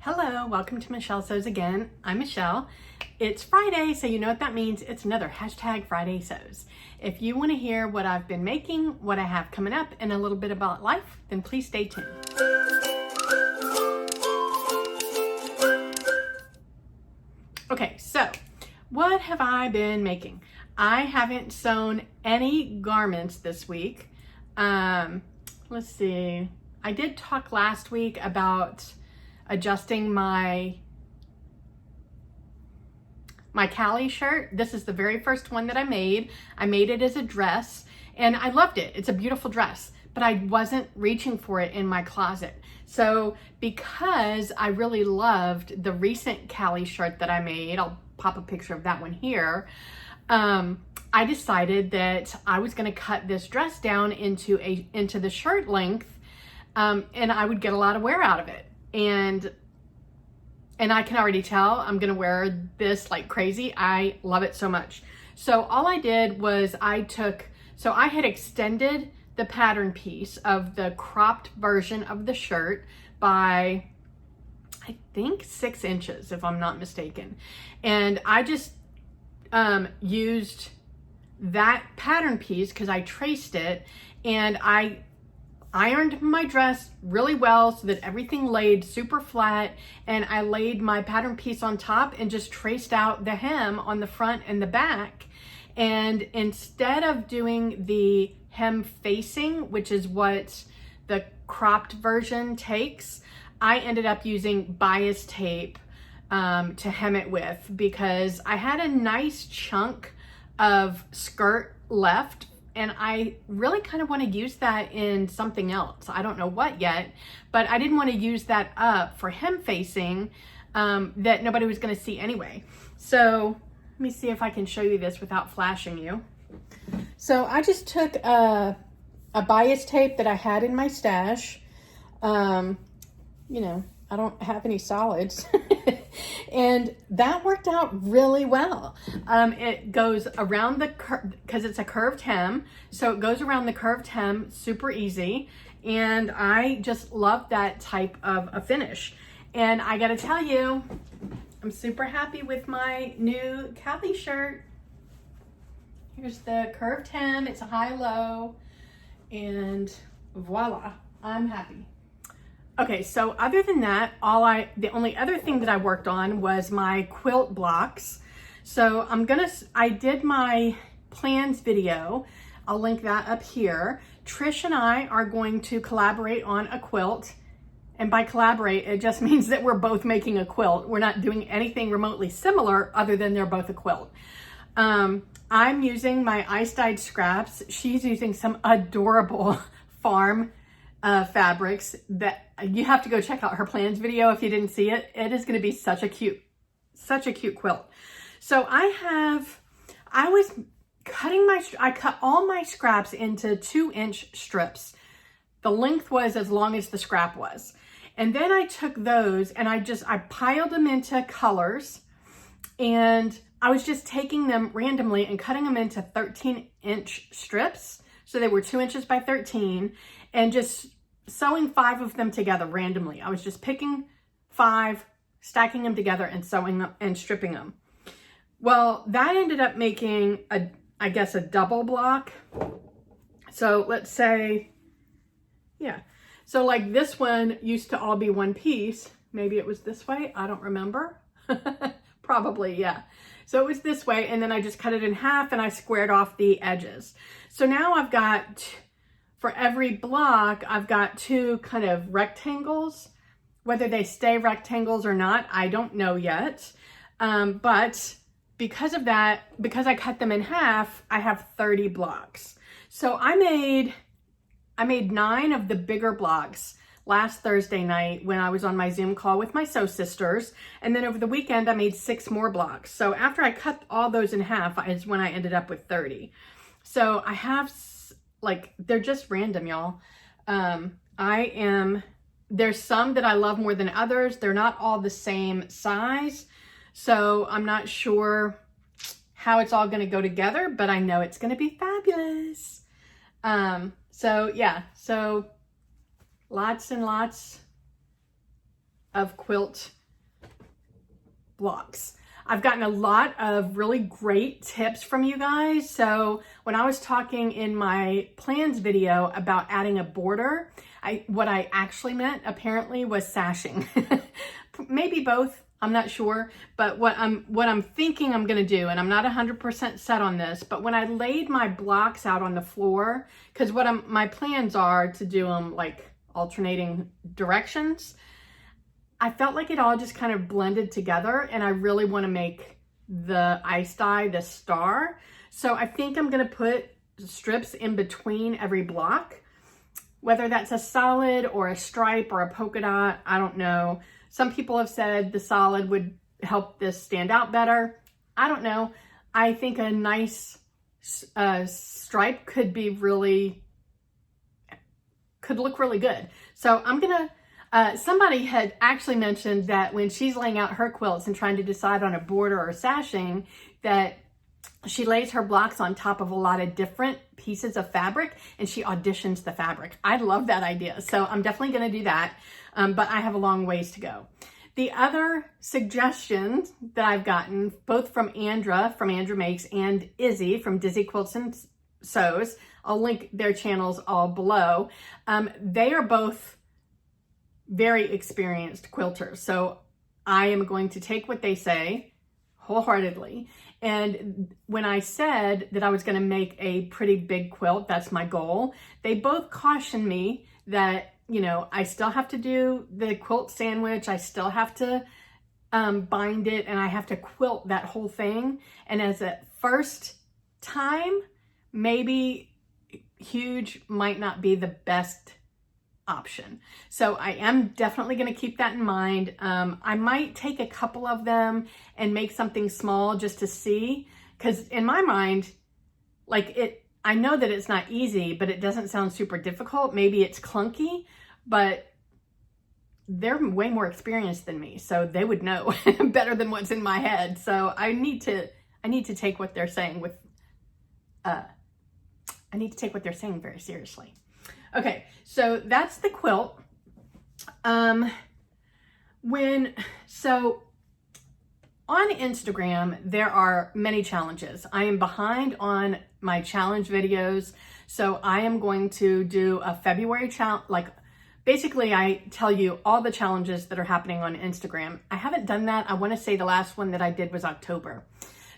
Hello, welcome to Michelle Sews Again. I'm Michelle. It's Friday, so you know what that means. It's another hashtag Friday Sews. If you want to hear what I've been making, what I have coming up, and a little bit about life, then please stay tuned. Okay, so what have I been making? I haven't sewn any garments this week. Let's see. I did talk last week about adjusting my Kalle shirt. This is the very first one that I made. I made it as a dress and I loved it. It's a beautiful dress, but I wasn't reaching for it in my closet. So because I really loved the recent Kalle shirt that I made, I'll pop a picture of that one here. I decided that I was going to cut this dress down into the shirt length, and I would get a lot of wear out of it. And I can already tell I'm gonna wear this like crazy. I love it so much. So all I did was I had extended the pattern piece of the cropped version of the shirt by, I think 6 inches, if I'm not mistaken. And I just used that pattern piece because I traced it, and I ironed my dress really well so that everything laid super flat, and I laid my pattern piece on top and just traced out the hem on the front and the back. And instead of doing the hem facing, which is what the cropped version takes, I ended up using bias tape to hem it with, because I had a nice chunk of skirt left and I really kind of want to use that in something else. I don't know what yet, but I didn't want to use that up for hem facing that nobody was going to see anyway. So let me see if I can show you this without flashing you. So I just took a bias tape that I had in my stash. You know, I don't have any solids. And that worked out really well. It goes around the curve, because it's a curved hem, so it goes around the curved hem super easy, and I just love that type of a finish. And I gotta tell you, I'm super happy with my new Kalle shirt. Here's the curved hem, it's a high-low, and voila, I'm happy. Okay, so other than that, the only other thing that I worked on was my quilt blocks. So I did my plans video. I'll link that up here. Trish and I are going to collaborate on a quilt. And by collaborate, it just means that we're both making a quilt. We're not doing anything remotely similar other than they're both a quilt. I'm using my ice dyed scraps. She's using some adorable farm fabrics that you have to go check out her plans video if you didn't see it. It is going to be such a cute quilt. So I cut all my scraps into 2-inch strips. The length was as long as the scrap was. And then I took those and I piled them into colors, and I was just taking them randomly and cutting them into 13-inch strips. So they were 2 inches by 13, and just sewing 5 of them together randomly. I was just picking 5, stacking them together and sewing them and stripping them. Well, that ended up making I guess a double block. So let's say, yeah. So like this one used to all be one piece. Maybe it was this way. I don't remember. Probably, yeah. So it was this way, and then I just cut it in half and I squared off the edges. So now I've got, for every block, I've got 2 kind of rectangles. Whether they stay rectangles or not, I don't know yet. But because of that, because I cut them in half, I have 30 blocks. So I made 9 of the bigger blocks last Thursday night when I was on my Zoom call with my sew sisters. And then over the weekend, I made 6 more blocks. So after I cut all those in half is when I ended up with 30. So I have, like, they're just random, y'all. There's some that I love more than others. They're not all the same size. So I'm not sure how it's all gonna go together, but I know it's gonna be fabulous. So yeah, so lots and lots of quilt blocks. I've gotten a lot of really great tips from you guys. So when I was talking in my plans video about adding a border, what I actually meant apparently was sashing. Maybe both, I'm not sure. But what I'm thinking I'm gonna do, and I'm not 100% set on this, but when I laid my blocks out on the floor, because my plans are to do them like alternating directions, I felt like it all just kind of blended together, and I really want to make the ice dye the star. So I think I'm going to put strips in between every block, whether that's a solid or a stripe or a polka dot, I don't know. Some people have said the solid would help this stand out better. I don't know. I think a nice stripe could look really good. So I'm going to somebody had actually mentioned that when she's laying out her quilts and trying to decide on a border or sashing, that she lays her blocks on top of a lot of different pieces of fabric and she auditions the fabric. I love that idea. So I'm definitely going to do that, but I have a long ways to go. The other suggestions that I've gotten, both from Andra Makes, and Izzy from Dizzy Quilts and Sews, I'll link their channels all below. They are both very experienced quilters. So I am going to take what they say wholeheartedly. And when I said that I was going to make a pretty big quilt, that's my goal, they both cautioned me that, you know, I still have to do the quilt sandwich. I still have to bind it, and I have to quilt that whole thing. And as a first time, maybe huge might not be the best option. So I am definitely going to keep that in mind. I might take a couple of them and make something small just to see, because in my mind, I know that it's not easy, but it doesn't sound super difficult. Maybe it's clunky, but they're way more experienced than me, so they would know better than what's in my head. So I need to take what they're saying with I need to take what they're saying very seriously. Okay, so that's the quilt. So on Instagram, there are many challenges. I am behind on my challenge videos, so I am going to do a February challenge. Basically, I tell you all the challenges that are happening on Instagram. I haven't done that. I want to say the last one that I did was October.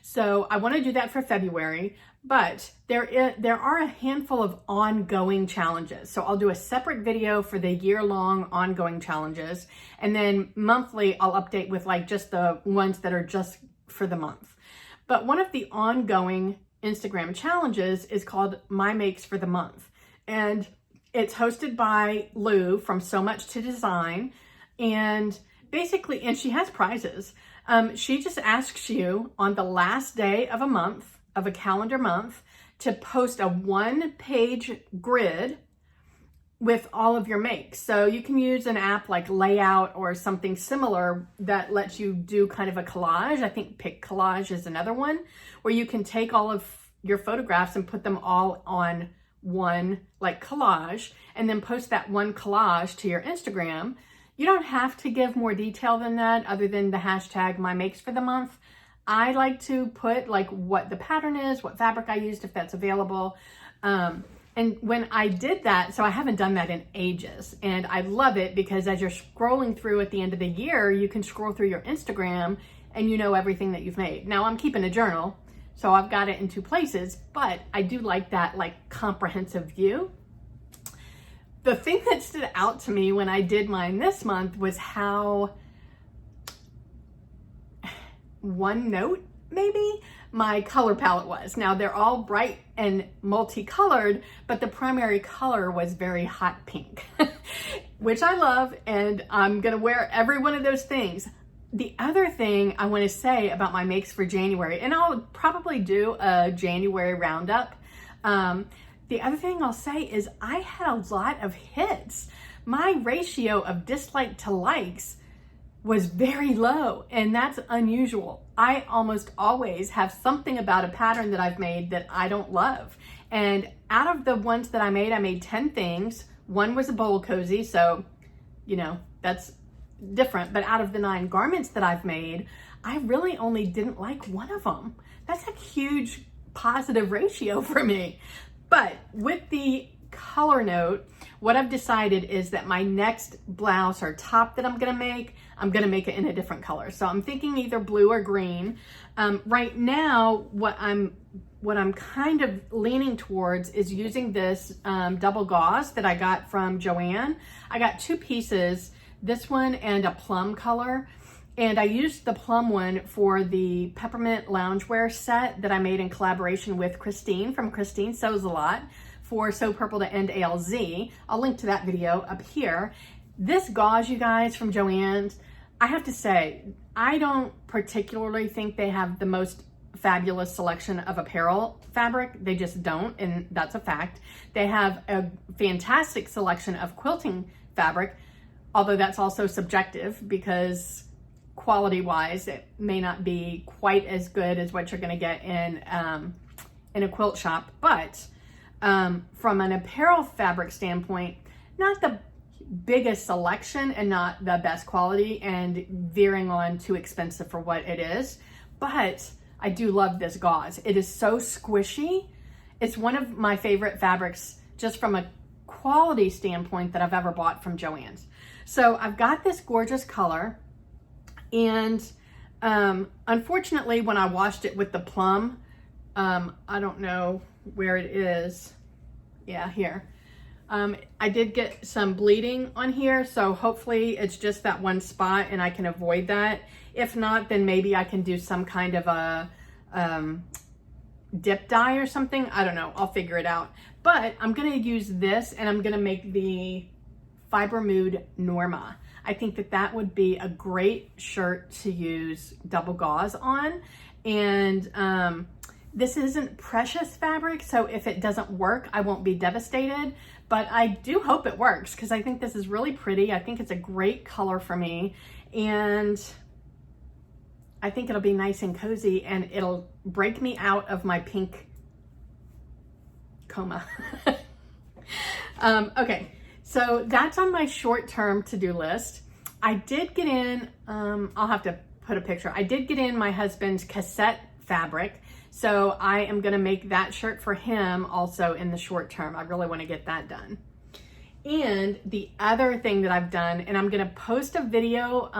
So I want to do that for February, but there are a handful of ongoing challenges. So I'll do a separate video for the year-long ongoing challenges, and then monthly I'll update with just the ones that are just for the month. But one of the ongoing Instagram challenges is called My Makes for the Month, and it's hosted by Lou from So Much to Design, and basically, and she has prizes. She just asks you on the last day of a month, of a calendar month, to post a one-page grid with all of your makes. So you can use an app like Layout or something similar that lets you do kind of a collage. I think Pic Collage is another one, where you can take all of your photographs and put them all on one collage, and then post that one collage to your Instagram. You don't have to give more detail than that, other than the hashtag My Makes for the Month. I like to put what the pattern is, what fabric I used, if that's available. And when I did that, so I haven't done that in ages, and I love it because as you're scrolling through at the end of the year, you can scroll through your Instagram and you know everything that you've made. Now I'm keeping a journal, so I've got it in two places, but I do like that comprehensive view. The thing that stood out to me when I did mine this month was how one note, maybe, my color palette was. Now they're all bright and multicolored, but the primary color was very hot pink, which I love, and I'm gonna wear every one of those things. The other thing I want to say about my makes for January, and I'll probably do a January roundup, the other thing I'll say is I had a lot of hits. My ratio of dislike to likes was very low, and that's unusual. I almost always have something about a pattern that I've made that I don't love. And out of the ones that I made 10 things. One was a bowl cozy, so, that's different, but out of the 9 garments that I've made, I really only didn't like one of them. That's a huge positive ratio for me. But with the color note, what I've decided is that my next blouse or top that I'm gonna make it in a different color. So I'm thinking either blue or green. Right now, what I'm kind of leaning towards is using this double gauze that I got from Joann. I got 2 pieces, this one and a plum color. And I used the plum one for the peppermint loungewear set that I made in collaboration with Christine from Christine Sews a Lot for Sew Purple to End ALZ. I'll link to that video up here. This gauze, you guys, from Joann's, I have to say, I don't particularly think they have the most fabulous selection of apparel fabric. They just don't, and that's a fact. They have a fantastic selection of quilting fabric, although that's also subjective because quality-wise, it may not be quite as good as what you're going to get in a quilt shop. But from an apparel fabric standpoint, not the biggest selection and not the best quality, and veering on too expensive for what it is. But I do love this gauze. It is so squishy. It's one of my favorite fabrics just from a quality standpoint that I've ever bought from Joann's. So I've got this gorgeous color. And unfortunately, when I washed it with the plum, I don't know where it is. Yeah, here. I did get some bleeding on here, so hopefully it's just that one spot and I can avoid that. If not, then maybe I can do some kind of a dip dye or something. I don't know. I'll figure it out. But I'm going to use this, and I'm going to make the Fiber Mood Norma. I think that that would be a great shirt to use double gauze on. And this isn't precious fabric, so if it doesn't work, I won't be devastated. But I do hope it works because I think this is really pretty. I think it's a great color for me. And I think it'll be nice and cozy, and it'll break me out of my pink coma. Okay. So that's on my short-term to-do list. I did get in, I'll have to put a picture. I did get in my husband's cassette fabric. So I am gonna make that shirt for him also in the short term. I really wanna get that done. And the other thing that I've done, and I'm gonna post a video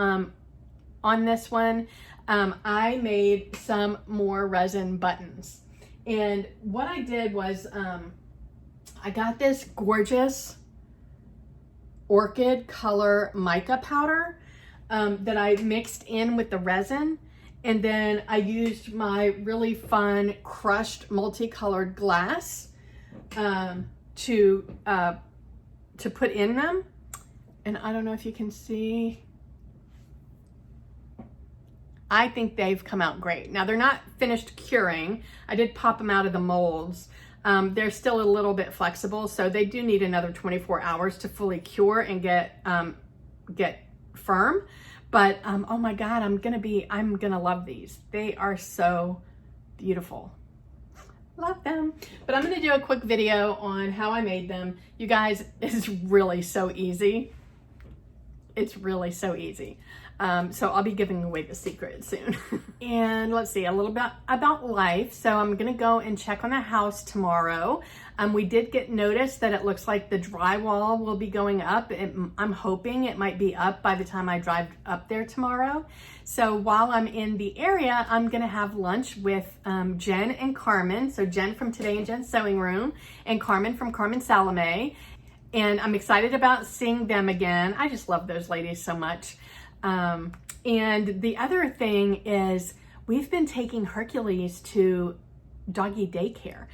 on this one, I made some more resin buttons. And what I did was, I got this gorgeous orchid color mica powder that I mixed in with the resin, and then I used my really fun crushed multicolored glass to put in them. And I don't know if you can see, I think they've come out great. Now they're not finished curing. I did pop them out of the molds. They're still a little bit flexible, so they do need another 24 hours to fully cure and get firm. But oh my God, I'm gonna love these. They are so beautiful. Love them. But I'm gonna do a quick video on how I made them. You guys, it's really so easy. It's really so easy. So I'll be giving away the secret soon. And let's see, a little bit about life. So I'm gonna go and check on the house tomorrow. We did get notice that it looks like the drywall will be going up. I'm hoping it might be up by the time I drive up there tomorrow. So while I'm in the area, I'm gonna have lunch with Jen and Carmen. So Jen from Today in Jen's Sewing Room and Carmen from Carmen Salome. And I'm excited about seeing them again. I just love those ladies so much. And the other thing is we've been taking Hercules to doggy daycare.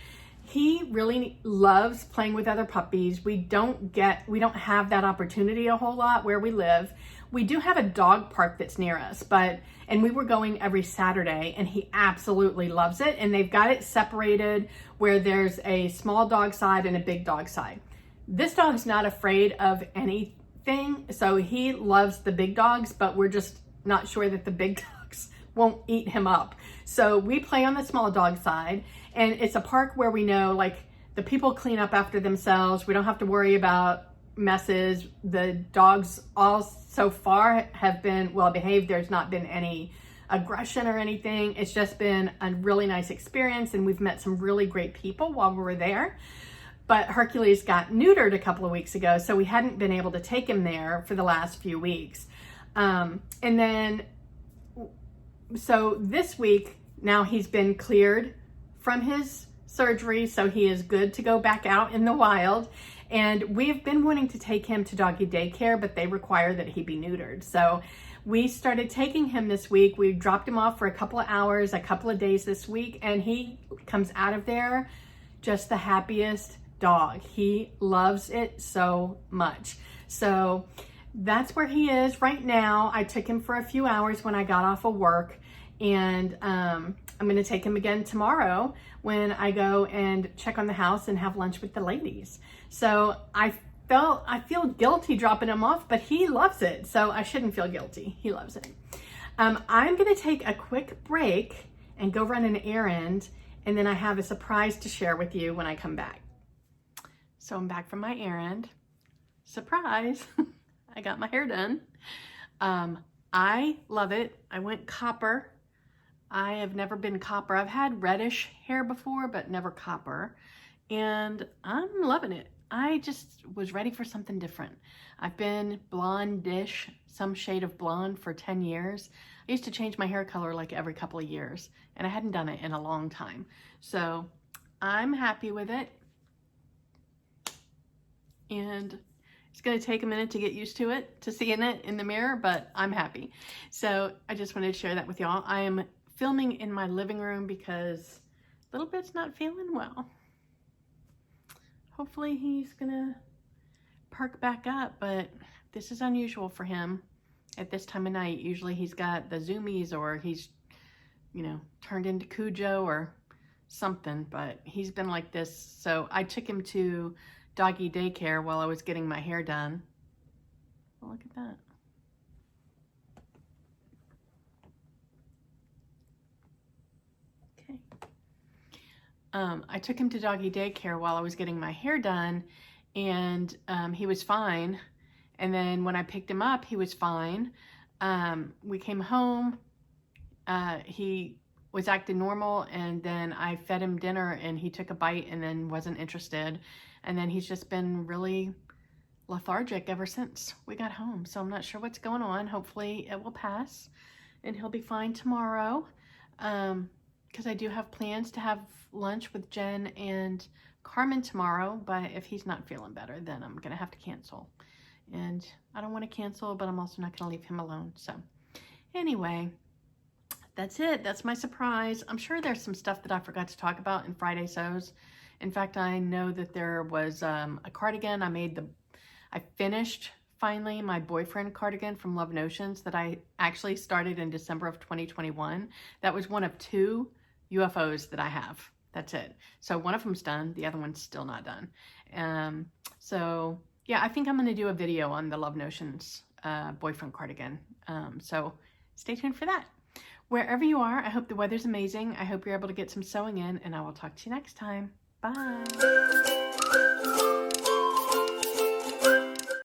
He really loves playing with other puppies. We don't have that opportunity a whole lot where we live. We do have a dog park that's near us, and we were going every Saturday, and he absolutely loves it. And they've got it separated where there's a small dog side and a big dog side. This dog's not afraid of anything, so he loves the big dogs, but we're just not sure that the big dogs won't eat him up. So we play on the small dog side, and it's a park where we know like the people clean up after themselves. We don't have to worry about messes. The dogs all so far have been well behaved. There's not been any aggression or anything. It's just been a really nice experience, and we've met some really great people while we were there. But Hercules got neutered a couple of weeks ago, so we hadn't been able to take him there for the last few weeks. And then, so this week, now he's been cleared from his surgery, so he is good to go back out in the wild. And we've been wanting to take him to doggy daycare, but they require that he be neutered. So we started taking him this week. We dropped him off for a couple of hours, a couple of days this week, and he comes out of there just the happiest dog. He loves it so much. So that's where he is right now. I took him for a few hours when I got off of work, and I'm going to take him again tomorrow when I go and check on the house and have lunch with the ladies. So I feel guilty dropping him off, but he loves it, so I shouldn't feel guilty. He loves it. I'm going to take a quick break and go run an errand, and then I have a surprise to share with you when I come back. So I'm back from my errand. Surprise! I got my hair done. I love it. I went copper. I have never been copper. I've had reddish hair before, but never copper. And I'm loving it. I just was ready for something different. I've been blondish, some shade of blonde for 10 years. I used to change my hair color like every couple of years, and I hadn't done it in a long time. So I'm happy with it. And it's going to take a minute to get used to it, to seeing it in the mirror, but I'm happy. So I just wanted to share that with y'all. I am filming in my living room because little bit's not feeling well. Hopefully he's gonna perk back up, but this is unusual for him at this time of night. Usually he's got the zoomies, or he's, you know, turned into Cujo or something, but he's been like this. So I took him to doggy daycare while I was getting my hair done. Oh, look at that. Okay. I took him to doggy daycare while I was getting my hair done, and he was fine. And then when I picked him up, he was fine. We came home, he was acting normal, and then I fed him dinner and he took a bite and then wasn't interested. And then he's just been really lethargic ever since we got home. So I'm not sure what's going on. Hopefully it will pass and he'll be fine tomorrow. Because I do have plans to have lunch with Jen and Carmen tomorrow, but if he's not feeling better, then I'm gonna have to cancel. And I don't want to cancel, but I'm also not gonna leave him alone. So anyway, that's it. That's my surprise. I'm sure there's some stuff that I forgot to talk about in Friday Sews. In fact, I know that there was a cardigan. I finished finally my boyfriend cardigan from Love Notions that I actually started in December of 2021. That was one of 2 UFOs that I have. That's it. So one of them's done. The other one's still not done. So yeah, I think I'm going to do a video on the Love Notions boyfriend cardigan. So stay tuned for that. Wherever you are, I hope the weather's amazing. I hope you're able to get some sewing in, and I will talk to you next time. Bye.